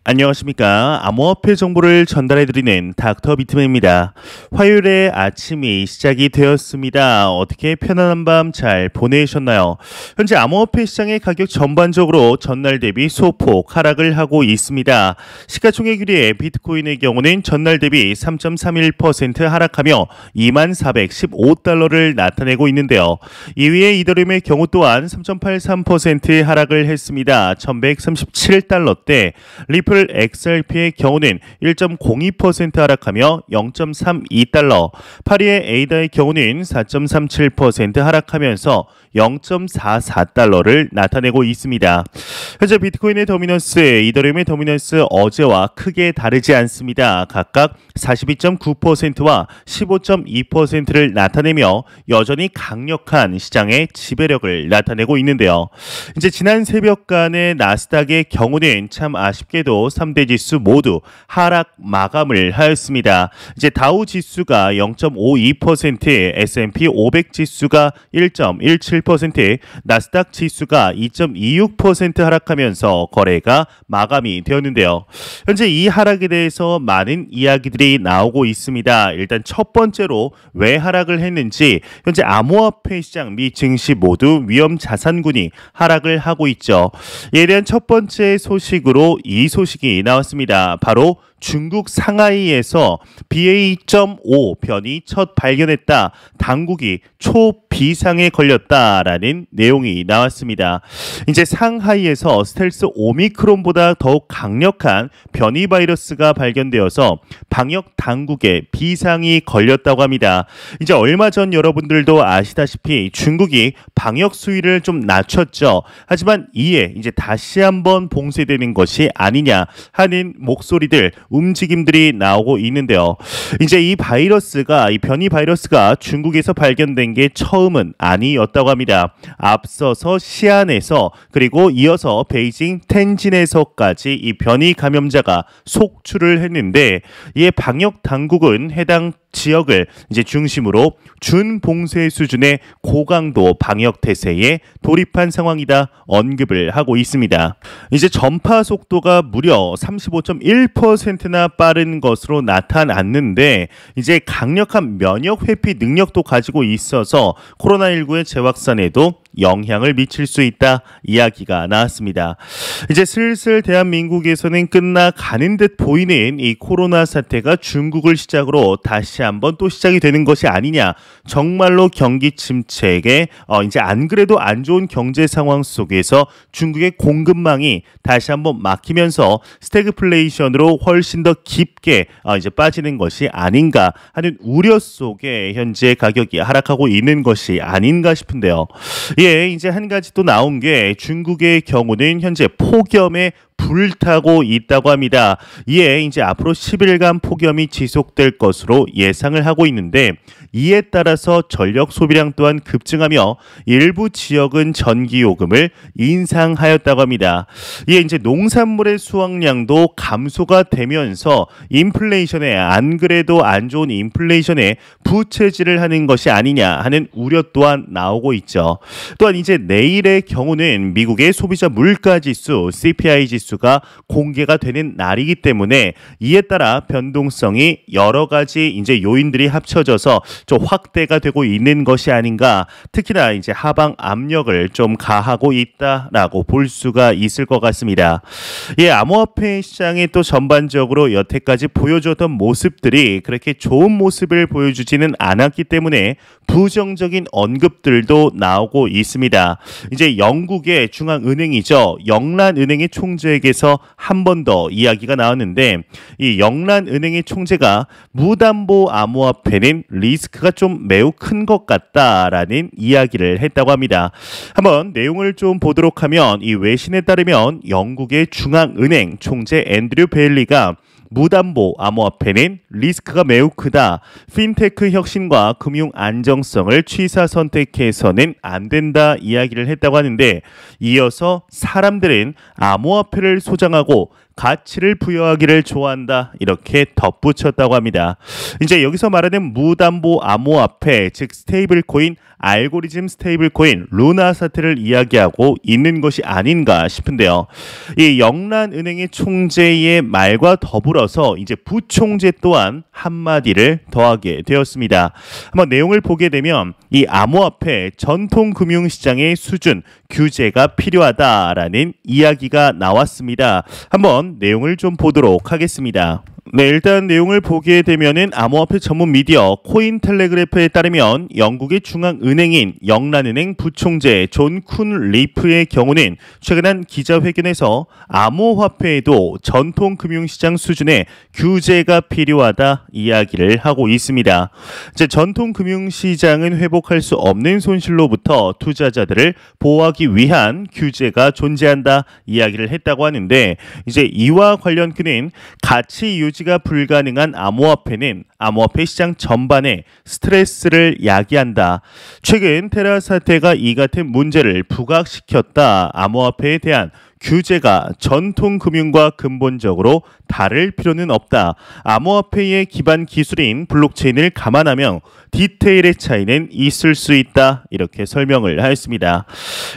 안녕하십니까. 암호화폐 정보를 전달해드리는 닥터 비트맨입니다. 화요일에 아침이 시작이 되었습니다. 어떻게 편안한 밤 잘 보내셨나요? 현재 암호화폐 시장의 가격 전반적으로 전날 대비 소폭 하락을 하고 있습니다. 시가총액 1위의 비트코인의 경우는 전날 대비 3.31% 하락하며 2415달러를 나타내고 있는데요. 2위의 이더리움의 경우 또한 3.83% 하락을 했습니다. 1137달러대. 리플 XRP의 경우는 1.02% 하락하며 0.32달러, 파리의 에이다의 경우는 4.37% 하락하면서 0.44달러를 나타내고 있습니다. 현재 비트코인의 도미넌스, 이더리움의 도미넌스 어제와 크게 다르지 않습니다. 각각 42.9%와 15.2%를 나타내며 여전히 강력한 시장의 지배력을 나타내고 있는데요. 이제 지난 새벽간의 나스닥의 경우는 참 아쉽게도 3대 지수 모두 하락 마감을 하였습니다. 이제 다우 지수가 0.52%, S&P 500 지수가 1.17%, 나스닥 지수가 2.26% 하락하면서 거래가 마감이 되었는데요. 현재 이 하락에 대해서 많은 이야기들이 나오고 있습니다. 일단 첫 번째로 왜 하락을 했는지, 현재 암호화폐 시장 미 증시 모두 위험 자산군이 하락을 하고 있죠. 이에 대한 첫 번째 소식으로 이 소식이 나왔습니다. 바로 중국 상하이에서 BA.5 변이 첫 발견했다. 당국이 초비상에 걸렸다라는 내용이 나왔습니다. 이제 상하이에서 스텔스 오미크론보다 더욱 강력한 변이 바이러스가 발견되어서 방역 당국에 비상이 걸렸다고 합니다. 이제 얼마 전 여러분들도 아시다시피 중국이 방역 수위를 좀 낮췄죠. 하지만 이에 이제 다시 한번 봉쇄되는 것이 아니냐 하는 목소리들, 움직임들이 나오고 있는데요. 이제 이 변이 바이러스가 중국에서 발견된 게 처음은 아니었다고 합니다. 앞서서 시안에서, 그리고 이어서 베이징, 텐진에서까지 이 변이 감염자가 속출을 했는데, 이에 방역 당국은 해당 지역을 이제 중심으로 준봉쇄 수준의 고강도 방역 태세에 돌입한 상황이다 언급을 하고 있습니다. 이제 전파 속도가 무려 35.1%나 빠른 것으로 나타났는데, 이제 강력한 면역 회피 능력도 가지고 있어서 코로나19의 재확산에도 영향을 미칠 수 있다 이야기가 나왔습니다. 이제 슬슬 대한민국에서는 끝나가는 듯 보이는 이 코로나 사태가 중국을 시작으로 다시 한번 또 시작이 되는 것이 아니냐. 정말로 경기 침체에 이제 안 그래도 안 좋은 경제 상황 속에서 중국의 공급망이 다시 한번 막히면서 스태그플레이션으로 훨씬 더 깊게 이제 빠지는 것이 아닌가 하는 우려 속에 현재 가격이 하락하고 있는 것이 아닌가 싶은데요. 예, 이제 한 가지 또 나온 게, 중국의 경우는 현재 폭염에 불타고 있다고 합니다. 이에 이제 앞으로 10일간 폭염이 지속될 것으로 예상을 하고 있는데, 이에 따라서 전력 소비량 또한 급증하며 일부 지역은 전기요금을 인상하였다고 합니다. 이에 이제 농산물의 수확량도 감소가 되면서 인플레이션에, 안 그래도 안 좋은 인플레이션에 부채질을 하는 것이 아니냐 하는 우려 또한 나오고 있죠. 또한 이제 내일의 경우는 미국의 소비자 물가 지수 CPI 지수가 공개가 되는 날이기 때문에, 이에 따라 변동성이 여러 가지 이제 요인들이 합쳐져서 좀 확대가 되고 있는 것이 아닌가. 특히나 이제 하방 압력을 좀 가하고 있다라고 볼 수가 있을 것 같습니다. 예, 암호화폐 시장이 또 전반적으로 여태까지 보여줬던 모습들이 그렇게 좋은 모습을 보여주지는 않았기 때문에 부정적인 언급들도 나오고 있습니다. 이제 영국의 중앙은행이죠. 영란은행의 총재에게서 한 번 더 이야기가 나왔는데, 이 영란은행의 총재가 무담보 암호화폐는 리스크가 좀 매우 큰 것 같다라는 이야기를 했다고 합니다. 한번 내용을 좀 보도록 하면, 이 외신에 따르면 영국의 중앙은행 총재 앤드류 베일리가 무담보 암호화폐는 리스크가 매우 크다. 핀테크 혁신과 금융 안정성을 취사 선택해서는 안 된다 이야기를 했다고 하는데, 이어서 사람들은 암호화폐를 소장하고 가치를 부여하기를 좋아한다. 이렇게 덧붙였다고 합니다. 이제 여기서 말하는 무담보 암호화폐, 즉 스테이블 코인, 알고리즘 스테이블 코인, 루나 사태를 이야기하고 있는 것이 아닌가 싶은데요. 이 영란은행의 총재의 말과 더불어서 이제 부총재 또한 한마디를 더하게 되었습니다. 한번 내용을 보게 되면 이 암호화폐 전통 금융시장의 수준 규제가 필요하다라는 이야기가 나왔습니다. 한번 내용을 좀 보도록 하겠습니다. 네, 일단 내용을 보게 되면은 암호화폐 전문 미디어 코인텔레그래프에 따르면 영국의 중앙은행인 영란은행 부총재 존 쿤 리프의 경우는 최근 한 기자회견에서 암호화폐에도 전통 금융시장 수준의 규제가 필요하다 이야기를 하고 있습니다. 이제 전통 금융시장은 회복할 수 없는 손실로부터 투자자들을 보호하기 위한 규제가 존재한다 이야기를 했다고 하는데, 이제 이와 관련 그는 가치 유지가 불가능한 암호화폐는 암호화폐 시장 전반에 스트레스를 야기한다. 최근 테라 사태가 이 같은 문제를 부각시켰다. 암호화폐에 대한 규제가 전통 금융과 근본적으로 다를 필요는 없다. 암호화폐의 기반 기술인 블록체인을 감안하면 디테일의 차이는 있을 수 있다. 이렇게 설명을 하였습니다.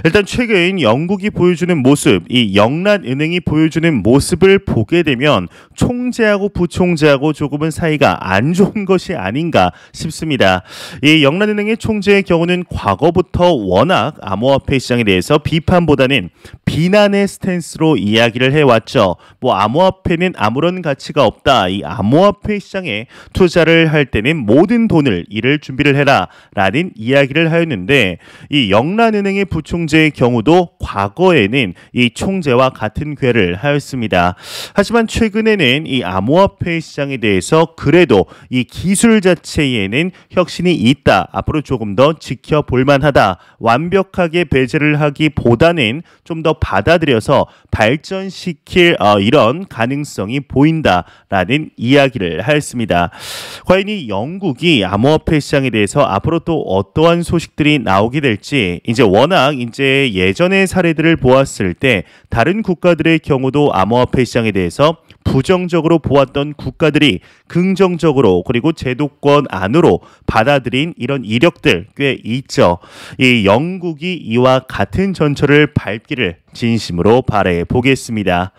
일단 최근 영국이 보여주는 모습, 이 영란은행이 보여주는 모습을 보게 되면 총재하고 부총재하고 조금은 사이가 안 좋은 것이 아닌가 싶습니다. 이 영란은행의 총재의 경우는 과거부터 워낙 암호화폐 시장에 대해서 비판보다는 비난의 스탠스로 이야기를 해왔죠. 뭐 암호화폐는 아무런 가치가 없다. 이 암호화폐 시장에 투자를 할 때는 모든 돈을 잃을 준비를 해라 라는 이야기를 하였는데, 이 영란은행의 부총재의 경우도 과거에는 이 총재와 같은 궤를 하였습니다. 하지만 최근에는 이 암호화폐 시장에 대해서 그래도 이 기술 자체에는 혁신이 있다. 앞으로 조금 더 지켜볼 만하다. 완벽하게 배제를 하기보다는 좀 더 받아들여서 발전시킬 이런 가능성이 보인다라는 이야기를 하였습니다. 과연 이 영국이 암호화폐 시장에 대해서 앞으로 또 어떠한 소식들이 나오게 될지, 이제 워낙 이제 예전의 사례들을 보았을 때 다른 국가들의 경우도 암호화폐 시장에 대해서 부정적으로 보았던 국가들이 긍정적으로 그리고 제도권 안으로 받아들인 이런 이력들 꽤 있죠. 이 영국이 이와 같은 전철을 밟기를 진심으로 바라해 보겠습니다.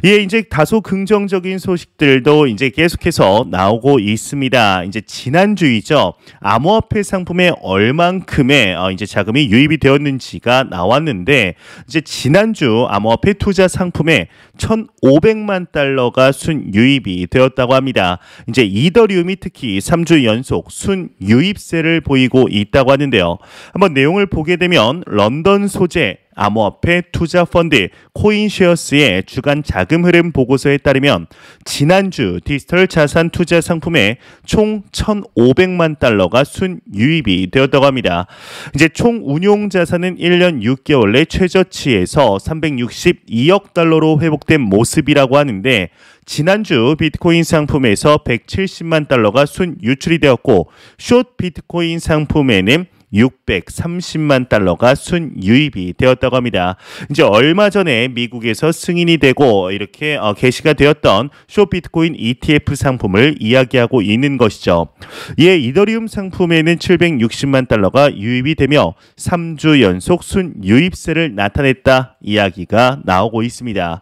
예, 이제 다소 긍정적인 소식들도 이제 계속해서 나오고 있습니다. 이제 지난주이죠. 암호화폐 상품에 얼만큼의 이제 자금이 유입이 되었는지가 나왔는데, 이제 지난주 암호화폐 투자 상품에 1,500만 달러가 순 유입이 되었다고 합니다. 이제 이더리움이 특히 3주 연속 순 유입세를 보이고 있다고 하는데요. 한번 내용을 보게 되면 런던 소재 암호화폐 투자 펀드 코인쉐어스의 주간 자금 흐름 보고서에 따르면 지난주 디지털 자산 투자 상품에 총 1,500만 달러가 순 유입이 되었다고 합니다. 이제 총 운용 자산은 1년 6개월 내 최저치에서 362억 달러로 회복된 모습이라고 하는데, 지난주 비트코인 상품에서 170만 달러가 순 유출이 되었고, 숏 비트코인 상품에는 630만 달러가 순 유입이 되었다고 합니다. 이제 얼마 전에 미국에서 승인이 되고 이렇게 게시가 되었던 숏 비트코인 ETF 상품을 이야기하고 있는 것이죠. 이에 이더리움 상품에는 760만 달러가 유입이 되며 3주 연속 순 유입세를 나타냈다 이야기가 나오고 있습니다.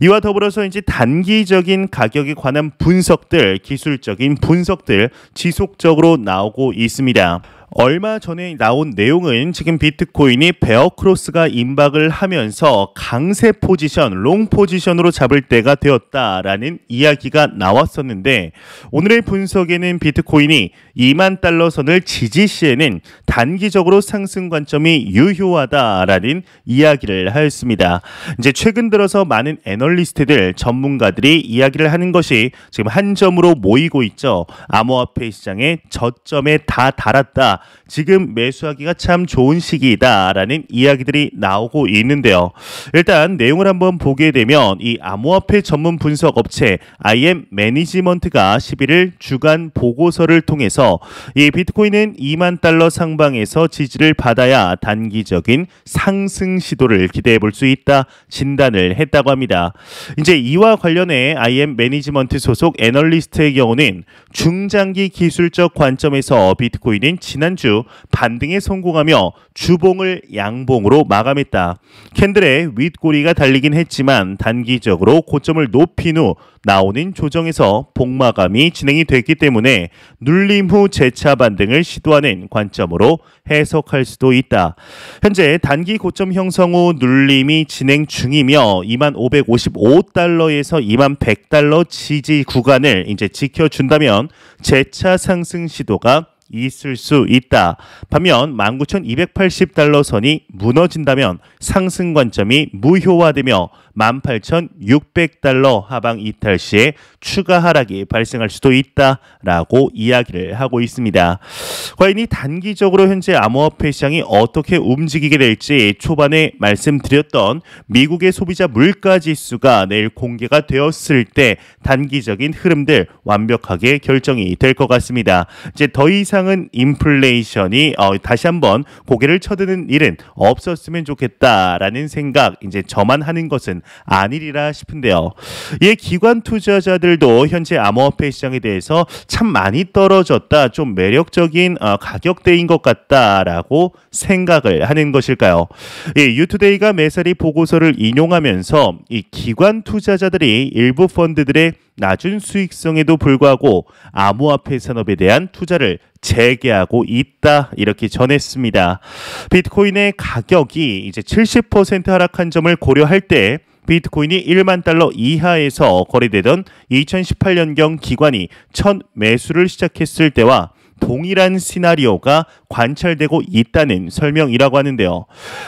이와 더불어서 이제 단기적인 가격에 관한 분석들, 기술적인 분석들 지속적으로 나오고 있습니다. 얼마 전에 나온 내용은 지금 비트코인이 베어 크로스가 임박을 하면서 강세 포지션, 롱 포지션으로 잡을 때가 되었다라는 이야기가 나왔었는데, 오늘의 분석에는 비트코인이 2만 달러 선을 지지 시에는 단기적으로 상승 관점이 유효하다라는 이야기를 하였습니다. 이제 최근 들어서 많은 애널리스트들, 전문가들이 이야기를 하는 것이 지금 한 점으로 모이고 있죠. 암호화폐 시장의 저점에 다 달았다. 지금 매수하기가 참 좋은 시기이다라는 이야기들이 나오고 있는데요. 일단 내용을 한번 보게 되면 이 암호화폐 전문 분석 업체 IM 매니지먼트가 11일 주간 보고서를 통해서 이 비트코인은 2만 달러 상방에서 지지를 받아야 단기적인 상승 시도를 기대해 볼 수 있다 진단을 했다고 합니다. 이제 이와 관련해 IM 매니지먼트 소속 애널리스트의 경우는 중장기 기술적 관점에서 비트코인은 지난주 반등에 성공하며 주봉을 양봉으로 마감했다. 캔들의 윗꼬리가 달리긴 했지만 단기적으로 고점을 높인 후 나오는 조정에서 복마감이 진행이 됐기 때문에 눌림 후 재차 반등을 시도하는 관점으로 해석할 수도 있다. 현재 단기 고점 형성 후 눌림이 진행 중이며 2555달러에서 2100달러 지지 구간을 이제 지켜준다면 재차 상승 시도가 있을 수 있다. 반면 19,280달러 선이 무너진다면 상승 관점이 무효화되며 18,600달러 하방 이탈 시에 추가 하락이 발생할 수도 있다라고 이야기를 하고 있습니다. 과연 이 단기적으로 현재 암호화폐 시장이 어떻게 움직이게 될지 초반에 말씀드렸던 미국의 소비자 물가 지수가 내일 공개가 되었을 때 단기적인 흐름들 완벽하게 결정이 될 것 같습니다. 이제 더 이상은 인플레이션이 다시 한번 고개를 쳐드는 일은 없었으면 좋겠다라는 생각 이제 저만 하는 것은 아니리라 싶은데요. 이에 기관 투자자들도 현재 암호화폐 시장에 대해서 참 많이 떨어졌다, 좀 매력적인 가격대인 것 같다라고 생각을 하는 것일까요? 유투데이가 매사리 보고서를 인용하면서 이 기관 투자자들이 일부 펀드들의 낮은 수익성에도 불구하고 암호화폐 산업에 대한 투자를 재개하고 있다 이렇게 전했습니다. 비트코인의 가격이 이제 70% 하락한 점을 고려할 때 비트코인이 1만 달러 이하에서 거래되던 2018년경 기관이 첫 매수를 시작했을 때와 동일한 시나리오가 관찰되고 있다는 설명이라고 하는데요.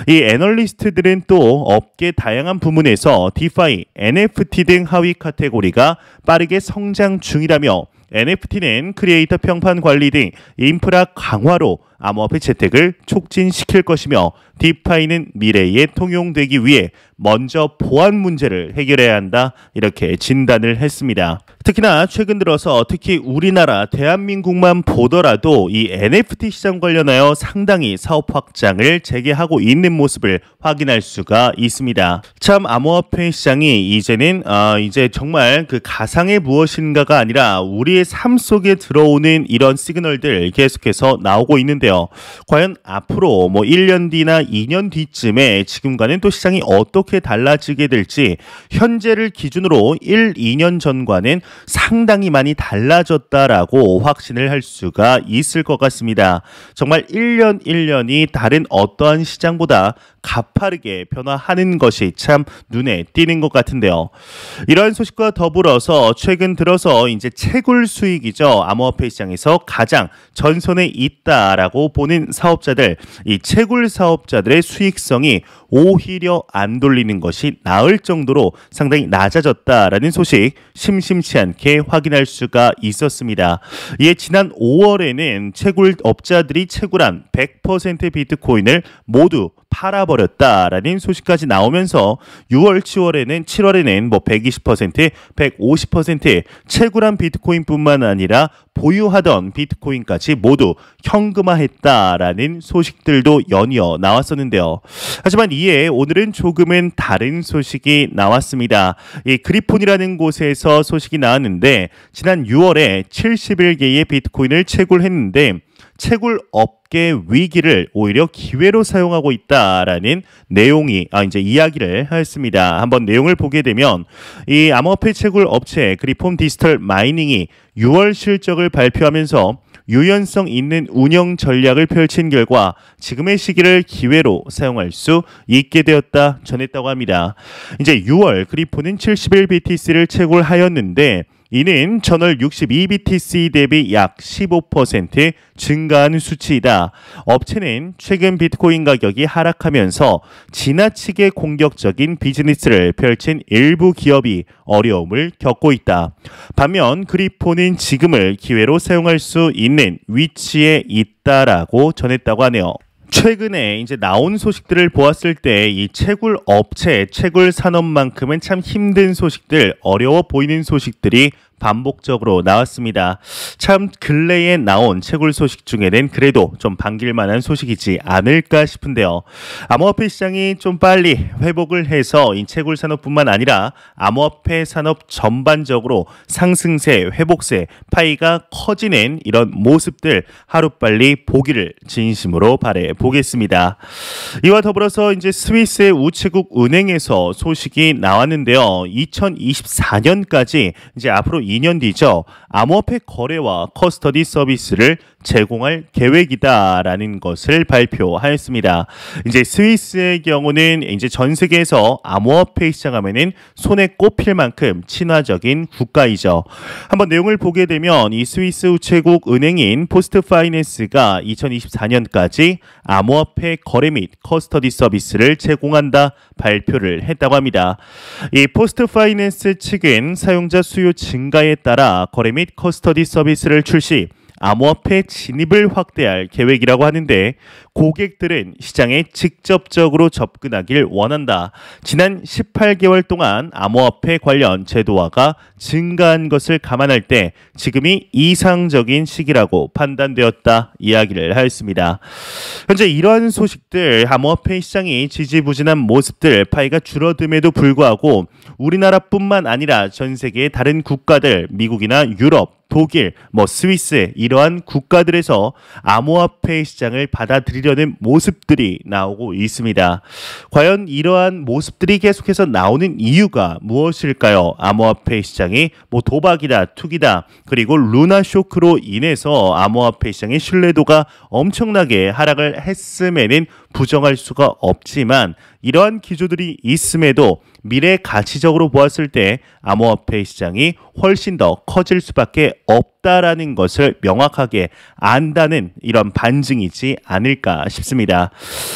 이 애널리스트들은 또 업계 다양한 부문에서 디파이, NFT 등 하위 카테고리가 빠르게 성장 중이라며 NFT는 크리에이터 평판 관리 등 인프라 강화로 암호화폐 채택을 촉진시킬 것이며 디파이는 미래에 통용되기 위해 먼저 보안 문제를 해결해야 한다 이렇게 진단을 했습니다. 특히나 최근 들어서 특히 우리나라 대한민국만 보더라도 이 NFT 시장 관련하여 상당히 사업 확장을 재개하고 있는 모습을 확인할 수가 있습니다. 참 암호화폐 시장이 이제는 이제 정말 그 가상의 무엇인가가 아니라 우리의 삶 속에 들어오는 이런 시그널들 계속해서 나오고 있는데요. 과연 앞으로 뭐 1년 뒤나 2년 뒤쯤에 지금과는 또 시장이 어떻게 달라지게 될지 현재를 기준으로 1, 2년 전과는 상당히 많이 달라졌다라고 확신을 할 수가 있을 것 같습니다. 정말 1년 1년이 다른 어떠한 시장보다 가파르게 변화하는 것이 참 눈에 띄는 것 같은데요. 이러한 소식과 더불어서 최근 들어서 이제 채굴 수익이죠. 암호화폐 시장에서 가장 전선에 있다라고 보는 사업자들, 이 채굴 사업자들의 수익성이 오히려 안 돌리는 것이 나을 정도로 상당히 낮아졌다라는 소식 심심치 않게 확인할 수가 있었습니다. 이에 지난 5월에는 채굴업자들이 채굴한 100% 비트코인을 모두 팔아버렸다라는 소식까지 나오면서 6월, 7월에는 뭐 120%, 150% 채굴한 비트코인뿐만 아니라 보유하던 비트코인까지 모두 현금화했다라는 소식들도 연이어 나왔었는데요. 하지만 이에 오늘은 조금은 다른 소식이 나왔습니다. 이 그리폰이라는 곳에서 소식이 나왔는데 지난 6월에 71개의 비트코인을 채굴했는데 채굴 업계 위기를 오히려 기회로 사용하고 있다라는 내용이 이제 이야기를 했습니다. 한번 내용을 보게 되면 이 암호화폐 채굴 업체 그리폰 디지털 마이닝이 6월 실적을 발표하면서 유연성 있는 운영 전략을 펼친 결과 지금의 시기를 기회로 사용할 수 있게 되었다 전했다고 합니다. 이제 6월 그리폰은 71BTC를 채굴하였는데 이는 전월 62BTC 대비 약 15% 증가한 수치이다. 업체는 최근 비트코인 가격이 하락하면서 지나치게 공격적인 비즈니스를 펼친 일부 기업이 어려움을 겪고 있다. 반면 그리폰은 지금을 기회로 사용할 수 있는 위치에 있다라고 전했다고 하네요. 최근에 이제 나온 소식들을 보았을 때 이 채굴 업체, 채굴 산업만큼은 참 힘든 소식들, 어려워 보이는 소식들이 반복적으로 나왔습니다. 참 근래에 나온 채굴 소식 중에는 그래도 좀 반길 만한 소식이지 않을까 싶은데요. 암호화폐 시장이 좀 빨리 회복을 해서 이 채굴 산업뿐만 아니라 암호화폐 산업 전반적으로 상승세, 회복세, 파이가 커지는 이런 모습들 하루빨리 보기를 진심으로 바래 보겠습니다. 이와 더불어서 이제 스위스의 우체국 은행에서 소식이 나왔는데요. 2024년까지 이제 앞으로 2년 뒤죠. 암호화폐 거래와 커스터디 서비스를 제공할 계획이다라는 것을 발표하였습니다. 이제 스위스의 경우는 이제 전 세계에서 암호화폐 시장하면은 손에 꼽힐 만큼 친화적인 국가이죠. 한번 내용을 보게 되면 이 스위스 우체국 은행인 포스트파이낸스가 2024년까지 암호화폐 거래 및 커스터디 서비스를 제공한다 발표를 했다고 합니다. 이 포스트파이낸스 측은 사용자 수요 증가에 따라 거래 및 커스터디 서비스를 출시, 암호화폐 진입을 확대할 계획이라고 하는데 고객들은 시장에 직접적으로 접근하길 원한다. 지난 18개월 동안 암호화폐 관련 제도화가 증가한 것을 감안할 때 지금이 이상적인 시기라고 판단되었다 이야기를 하였습니다. 현재 이러한 소식들, 암호화폐 시장이 지지부진한 모습들, 파이가 줄어듦에도 불구하고 우리나라뿐만 아니라 전 세계의 다른 국가들, 미국이나 유럽, 독일, 스위스 이러한 국가들에서 암호화폐 시장을 받아들이려는 모습들이 나오고 있습니다. 과연 이러한 모습들이 계속해서 나오는 이유가 무엇일까요? 암호화폐 시장이 도박이다, 투기다, 그리고 루나 쇼크로 인해서 암호화폐 시장의 신뢰도가 엄청나게 하락을 했음에는 부정할 수가 없지만 이러한 기조들이 있음에도 미래 가치적으로 보았을 때 암호화폐 시장이 훨씬 더 커질 수밖에 없다라는 것을 명확하게 안다는 이런 반증이지 않을까 싶습니다.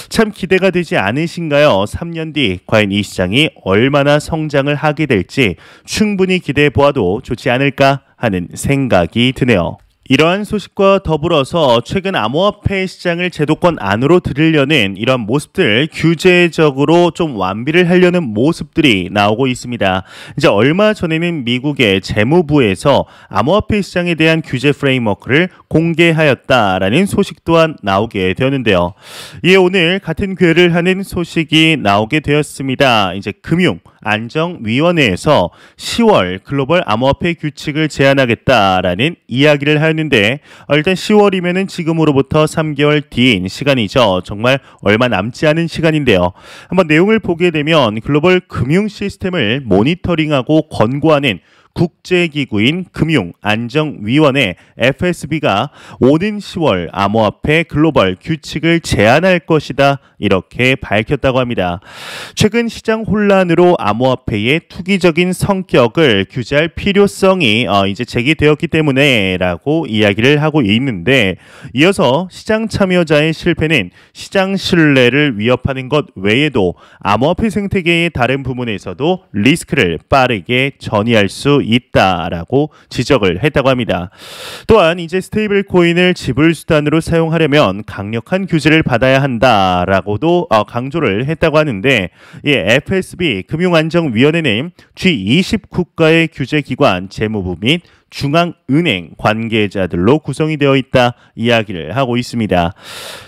참 기대가 되지 않으신가요? 3년 뒤 과연 이 시장이 얼마나 성장을 하게 될지 충분히 기대해 보아도 좋지 않을까 하는 생각이 드네요. 이러한 소식과 더불어서 최근 암호화폐 시장을 제도권 안으로 들으려는 이런 모습들, 규제적으로 좀 완비를 하려는 모습들이 나오고 있습니다. 이제 얼마 전에는 미국의 재무부에서 암호화폐 시장에 대한 규제 프레임워크를 공개하였다라는 소식 또한 나오게 되었는데요. 이에 오늘 같은 기회를 하는 소식이 나오게 되었습니다. 이제 금융안정위원회에서 10월 글로벌 암호화폐 규칙을 제안하겠다라는 이야기를 하였는데 일단 10월이면은 지금으로부터 3개월 뒤인 시간이죠. 정말 얼마 남지 않은 시간인데요. 한번 내용을 보게 되면 글로벌 금융 시스템을 모니터링하고 권고하는 국제기구인 금융안정위원회 FSB가 오는 10월 암호화폐 글로벌 규칙을 제안할 것이다 이렇게 밝혔다고 합니다. 최근 시장 혼란으로 암호화폐의 투기적인 성격을 규제할 필요성이 이제 제기되었기 때문에라고 이야기를 하고 있는데 이어서 시장 참여자의 실패는 시장 신뢰를 위협하는 것 외에도 암호화폐 생태계의 다른 부분에서도 리스크를 빠르게 전이할 수 있다라고 지적을 했다고 합니다. 또한 이제 스테이블 코인을 지불 수단으로 사용하려면 강력한 규제를 받아야 한다라고도 강조를 했다고 하는데 이 FSB 금융안정위원회는 G20 국가의 규제기관, 재무부 및 중앙은행 관계자들로 구성이 되어 있다 이야기를 하고 있습니다.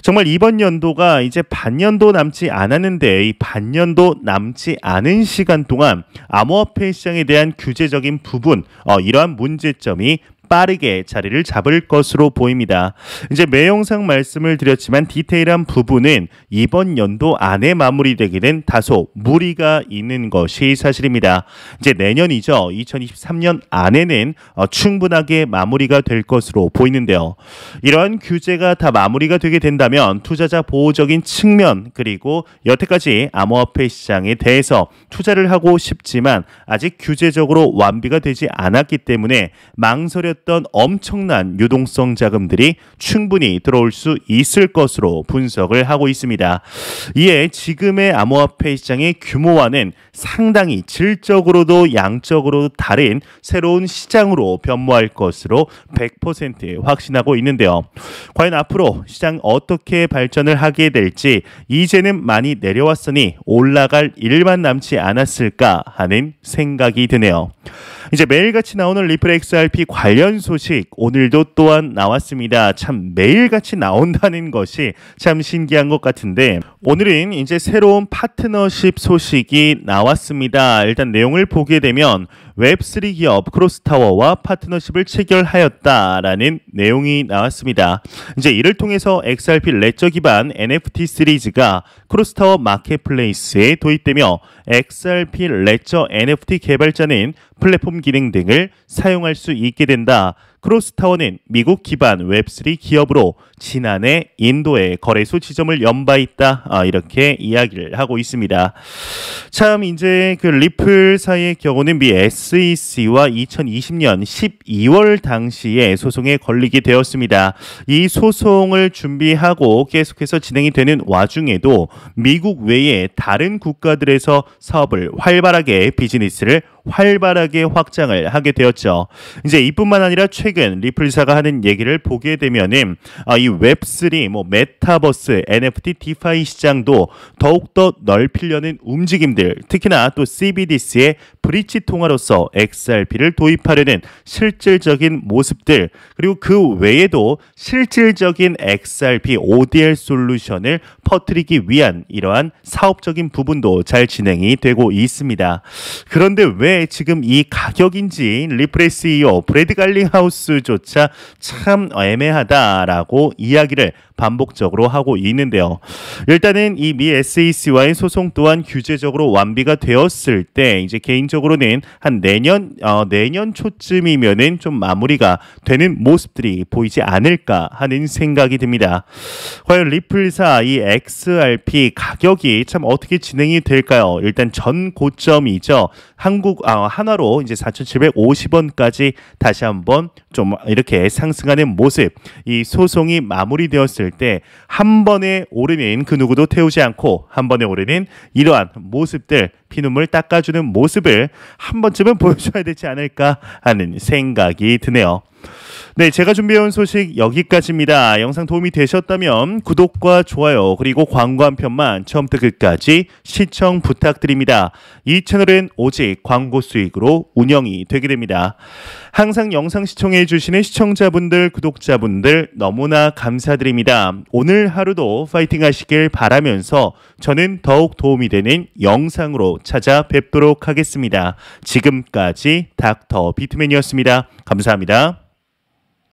정말 이번 연도가 이제 반년도 남지 않았는데 이 반년도 남지 않은 시간 동안 암호화폐 시장에 대한 규제적인 부분 이러한 문제점이 빠르게 자리를 잡을 것으로 보입니다. 이제 매 영상 말씀을 드렸지만 디테일한 부분은 이번 연도 안에 마무리되기는 다소 무리가 있는 것이 사실입니다. 이제 내년이죠. 2023년 안에는 충분하게 마무리가 될 것으로 보이는데요. 이러한 규제가 다 마무리가 되게 된다면 투자자 보호적인 측면 그리고 여태까지 암호화폐 시장에 대해서 투자를 하고 싶지만 아직 규제적으로 완비가 되지 않았기 때문에 망설였던 엄청난 유동성 자금들이 충분히 들어올 수 있을 것으로 분석을 하고 있습니다. 이에 지금의 암호화폐 시장의 규모와는 상당히 질적으로도 양적으로도 다른 새로운 시장으로 변모할 것으로 100% 확신하고 있는데요. 과연 앞으로 시장 어떻게 발전을 하게 될지 이제는 많이 내려왔으니 올라갈 일만 남지 않았을까 하는 생각이 드네요. 이제 매일같이 나오는 리플 XRP 관련 소식 오늘도 또한 나왔습니다. 참 매일같이 나온다는 것이 참 신기한 것 같은데 오늘은 이제 새로운 파트너십 소식이 나왔습니다. 일단 내용을 보게 되면 웹3 기업 크로스타워와 파트너십을 체결하였다라는 내용이 나왔습니다. 이제 이를 통해서 XRP 레저 기반 NFT 시리즈가 크로스타워 마켓플레이스에 도입되며 XRP 레저 NFT 개발자는 플랫폼 기능 등을 사용할 수 있게 된다. 크로스타워는 미국 기반 웹3 기업으로 지난해 인도에 거래소 지점을 연 바 있다. 이렇게 이야기를 하고 있습니다. 참 이제 그 리플사의 경우는 미 SEC와 2020년 12월 당시에 소송에 걸리게 되었습니다. 이 소송을 준비하고 계속해서 진행이 되는 와중에도 미국 외에 다른 국가들에서 사업을 활발하게 비즈니스를 활발하게 확장을 하게 되었죠. 이제 이뿐만 아니라 최근 리플사가 하는 얘기를 보게 되면은 이 웹3, 메타버스, NFT, 디파이 시장도 더욱더 넓히려는 움직임들, 특히나 또 CBDC의 브릿지 통화로서 XRP를 도입하려는 실질적인 모습들, 그리고 그 외에도 실질적인 XRP ODL 솔루션을 퍼뜨리기 위한 이러한 사업적인 부분도 잘 진행이 되고 있습니다. 그런데 왜 지금 이 가격인지 리플의 CEO 브래드 갈링하우스조차 참 애매하다라고 이야기를 반복적으로 하고 있는데요. 일단은 이 미 SEC와의 소송 또한 규제적으로 완비가 되었을 때 이제 개인적으로는 한 내년 초쯤이면은 좀 마무리가 되는 모습들이 보이지 않을까 하는 생각이 듭니다. 과연 리플사 이 XRP 가격이 참 어떻게 진행이 될까요? 일단 전 고점이죠. 하나로 이제 4,750원까지 다시 한번 좀 이렇게 상승하는 모습. 이 소송이 마무리되었을 때 한 번에 오르는 그 누구도 태우지 않고 한 번에 오르는 이러한 모습들, 피눈물 닦아주는 모습을 한 번쯤은 보여줘야 되지 않을까 하는 생각이 드네요. 네, 제가 준비해온 소식 여기까지입니다. 영상 도움이 되셨다면 구독과 좋아요 그리고 광고 한 편만 처음부터 끝까지 시청 부탁드립니다. 이 채널은 오직 광고 수익으로 운영이 되게 됩니다. 항상 영상 시청해 주시는 시청자분들, 구독자분들 너무나 감사드립니다. 오늘 하루도 파이팅 하시길 바라면서 저는 더욱 도움이 되는 영상으로 찾아뵙도록 하겠습니다. 지금까지 닥터 비트맨이었습니다. 감사합니다.